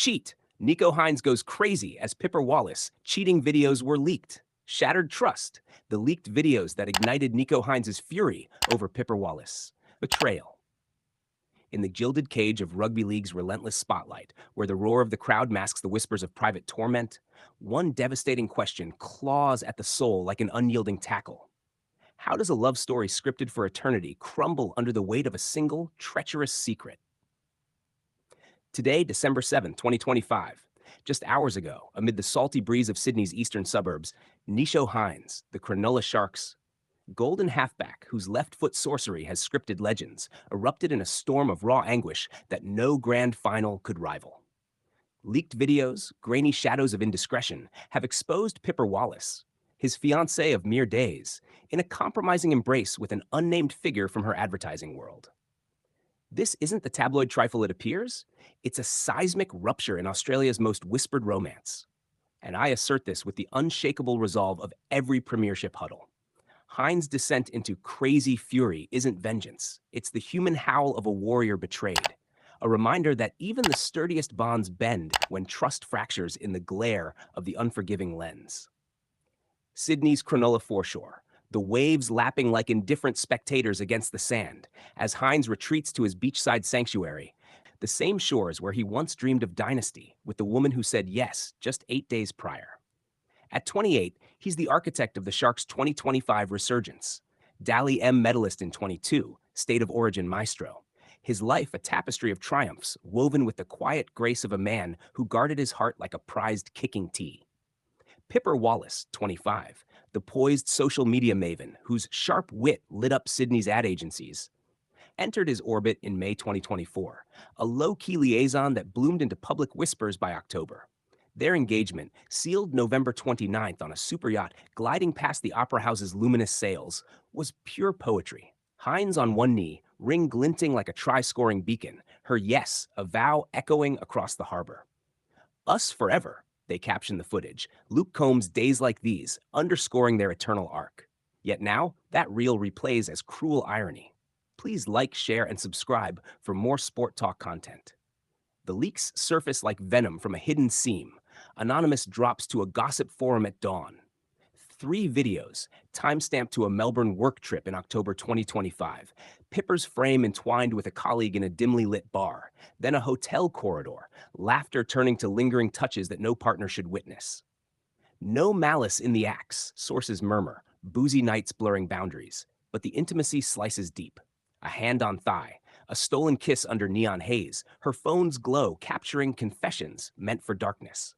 Cheat. Nicho Hynes goes crazy as Piper Wallis. Cheating videos were leaked. Shattered trust. The leaked videos that ignited Nicho Hynes' fury over Piper Wallis. Betrayal. In the gilded cage of rugby league's relentless spotlight, where the roar of the crowd masks the whispers of private torment, one devastating question claws at the soul like an unyielding tackle. How does a love story scripted for eternity crumble under the weight of a single, treacherous secret? Today, December 7th, 2025, just hours ago, amid the salty breeze of Sydney's eastern suburbs, Nicho Hynes, the Cronulla Sharks' golden halfback whose left-foot sorcery has scripted legends, erupted in a storm of raw anguish that no grand final could rival. Leaked videos, grainy shadows of indiscretion, have exposed Piper Wallis, his fiancée of mere days, in a compromising embrace with an unnamed figure from her advertising world. This isn't the tabloid trifle it appears. It's a seismic rupture in Australia's most whispered romance. And I assert this with the unshakable resolve of every premiership huddle. Hynes' descent into crazy fury isn't vengeance. It's the human howl of a warrior betrayed. A reminder that even the sturdiest bonds bend when trust fractures in the glare of the unforgiving lens. Sydney's Cronulla foreshore, the waves lapping like indifferent spectators against the sand, as Hynes retreats to his beachside sanctuary, the same shores where he once dreamed of dynasty with the woman who said yes just 8 days prior. At 28, he's the architect of the Sharks' 2025 resurgence. Dally M medalist in 22, state of origin maestro. His life a tapestry of triumphs, woven with the quiet grace of a man who guarded his heart like a prized kicking tee. Piper Wallis, 25, the poised social media maven whose sharp wit lit up Sydney's ad agencies, entered his orbit in May 2024, a low-key liaison that bloomed into public whispers by October. Their engagement, sealed November 29th on a superyacht gliding past the Opera House's luminous sails, was pure poetry. Hynes on one knee, ring glinting like a try-scoring beacon, her yes, a vow echoing across the harbor. Us forever, they captioned the footage, Luke Combs' Days Like These, underscoring their eternal arc. Yet now, that reel replays as cruel irony. Please like, share, and subscribe for more sport talk content. The leaks surface like venom from a hidden seam. Anonymous drops to a gossip forum at dawn. 3 videos, timestamped to a Melbourne work trip in October 2025. Pipper's frame entwined with a colleague in a dimly lit bar. Then a hotel corridor, laughter turning to lingering touches that no partner should witness. No malice in the acts, sources murmur, boozy nights blurring boundaries. But the intimacy slices deep. A hand on thigh, a stolen kiss under neon haze, her phone's glow capturing confessions meant for darkness.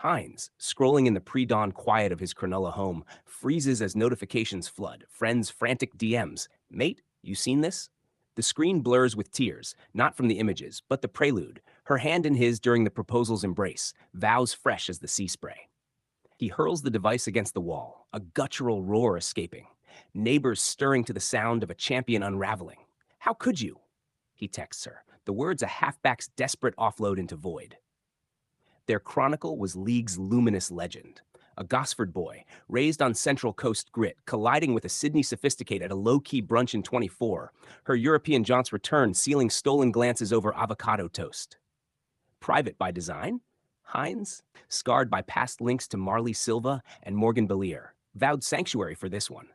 Hynes, scrolling in the pre-dawn quiet of his Cronulla home, freezes as notifications flood, friends' frantic DMs. Mate, you seen this? The screen blurs with tears, not from the images, but the prelude, her hand in his during the proposal's embrace, vows fresh as the sea spray. He hurls the device against the wall, a guttural roar escaping. Neighbors stirring to the sound of a champion unraveling. How could you? He texts her, the words a halfback's desperate offload into void. Their chronicle was league's luminous legend. A Gosford boy, raised on Central Coast grit, colliding with a Sydney sophisticate at a low-key brunch in 24, her European jaunts return sealing stolen glances over avocado toast. Private by design, Hynes, scarred by past links to Marley Silva and Morgan Bellier, vowed sanctuary for this one.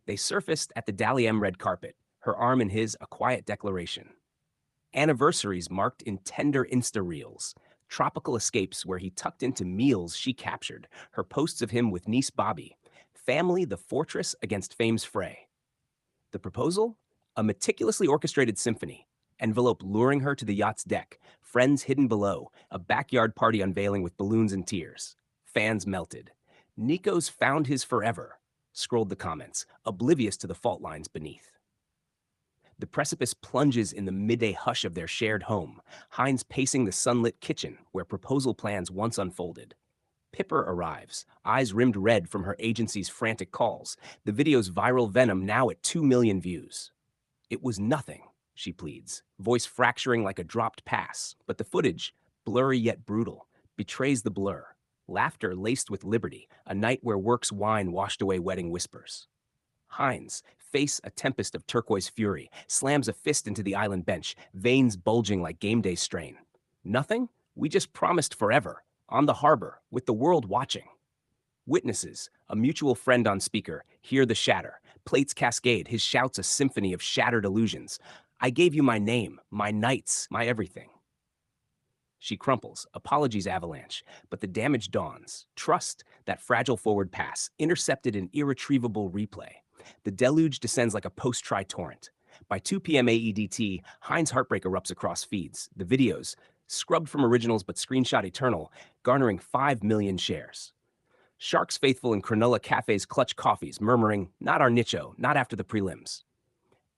They surfaced at the Dally M red carpet, her arm in his a quiet declaration. Anniversaries marked in tender Insta-reels, tropical escapes where he tucked into meals she captured, her posts of him with niece Bobby, family the fortress against fame's fray. The proposal? A meticulously orchestrated symphony, envelope luring her to the yacht's deck, friends hidden below, a backyard party unveiling with balloons and tears. Fans melted. Nicho's found his forever, scrolled the comments, oblivious to the fault lines beneath. The precipice plunges in the midday hush of their shared home, Hynes pacing the sunlit kitchen where proposal plans once unfolded. Piper arrives, eyes rimmed red from her agency's frantic calls, the video's viral venom now at 2 million views. It was nothing, she pleads, voice fracturing like a dropped pass, but the footage, blurry yet brutal, betrays the blur. Laughter laced with liberty, a night where work's wine washed away wedding whispers. Hynes, face a tempest of turquoise fury, slams a fist into the island bench, veins bulging like game day strain. Nothing? We just promised forever, on the harbor, with the world watching. Witnesses, a mutual friend on speaker, hear the shatter. Plates cascade, his shouts a symphony of shattered illusions. I gave you my name, my nights, my everything. She crumples, apologies avalanche, but the damage dawns. Trust, that fragile forward pass, intercepted in irretrievable replay. The deluge descends like a post-try torrent. By 2 p.m. AEDT, HynesHeartbreak erupts across feeds. The videos, scrubbed from originals but screenshot eternal, garnering 5 million shares. Sharks faithful in Cronulla cafes clutch coffees, murmuring, not our Nicho, not after the prelims.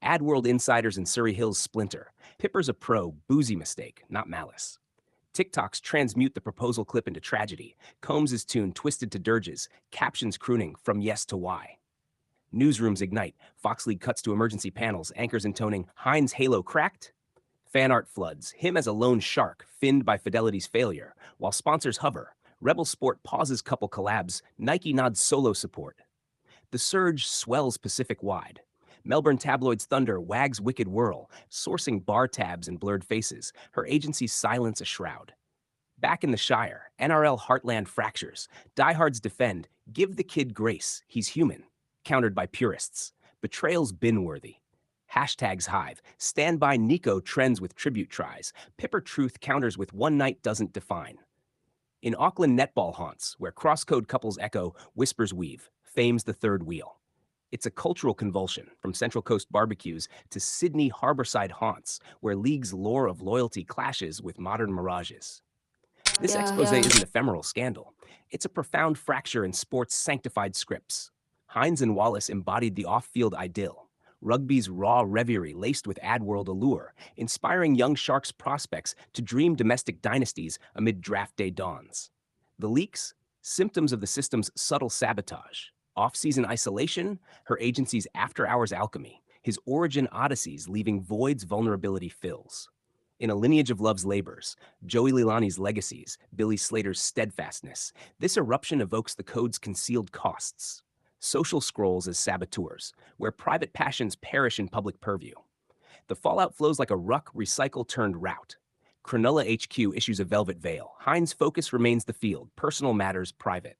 AdWorld insiders in Surrey Hills splinter. Pipper's a pro, boozy mistake, not malice. TikToks transmute the proposal clip into tragedy. Combs' tune twisted to dirges, captions crooning from yes to why. Newsrooms ignite. Fox League cuts to emergency panels, anchors intoning Hynes' halo cracked. Fan art floods, him as a lone shark, finned by Fidelity's failure, while sponsors hover. Rebel Sport pauses couple collabs, Nike nods solo support. The surge swells Pacific-wide. Melbourne tabloid's thunder wags wicked whirl, sourcing bar tabs and blurred faces, her agency's silence a shroud. Back in the Shire, NRL heartland fractures. Diehards defend, give the kid grace, he's human. Countered by purists. Betrayal's bin-worthy. Hashtags hive. Stand by Nicho trends with tribute tries. Pipper truth counters with one night doesn't define. In Auckland netball haunts, where cross-code couples echo, whispers weave, fame's the third wheel. It's a cultural convulsion, from Central Coast barbecues to Sydney harborside haunts, where league's lore of loyalty clashes with modern mirages. This expose isn't ephemeral scandal. It's a profound fracture in sport's sanctified scripts. Hynes and Wallis embodied the off-field idyll, rugby's raw reverie laced with ad-world allure, inspiring young Sharks prospects to dream domestic dynasties amid draft day dawns. The leaks? Symptoms of the system's subtle sabotage. Off-season isolation? Her agency's after-hours alchemy. His origin odysseys leaving voids vulnerability fills. In a lineage of love's labors, Joey Leilani's legacies, Billy Slater's steadfastness, this eruption evokes the code's concealed costs. Social scrolls as saboteurs, where private passions perish in public purview. The fallout flows like a ruck recycle-turned-route. Cronulla HQ issues a velvet veil. Hynes' focus remains the field, personal matters private.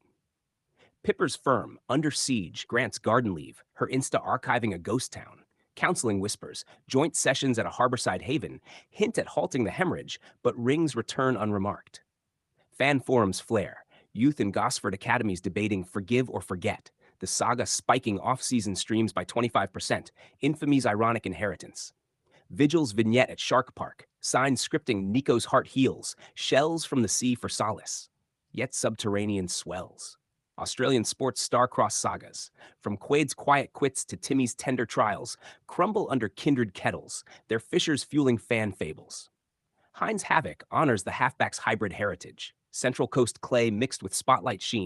Pipper's firm, under siege, grants garden leave, her Insta archiving a ghost town. Counseling whispers, joint sessions at a harborside haven, hint at halting the hemorrhage, but rings return unremarked. Fan forums flare, youth in Gosford academies debating forgive or forget, the saga spiking off-season streams by 25%, infamy's ironic inheritance. Vigils vignette at Shark Park, signs scripting Nicho's heart heals, shells from the sea for solace. Yet subterranean swells. Australian sports star-crossed sagas, from Quade's quiet quits to Timmy's tender trials, crumble under kindred kettles, their fissures fueling fan fables. Hynes' havoc honors the halfback's hybrid heritage, Central Coast clay mixed with spotlight sheen,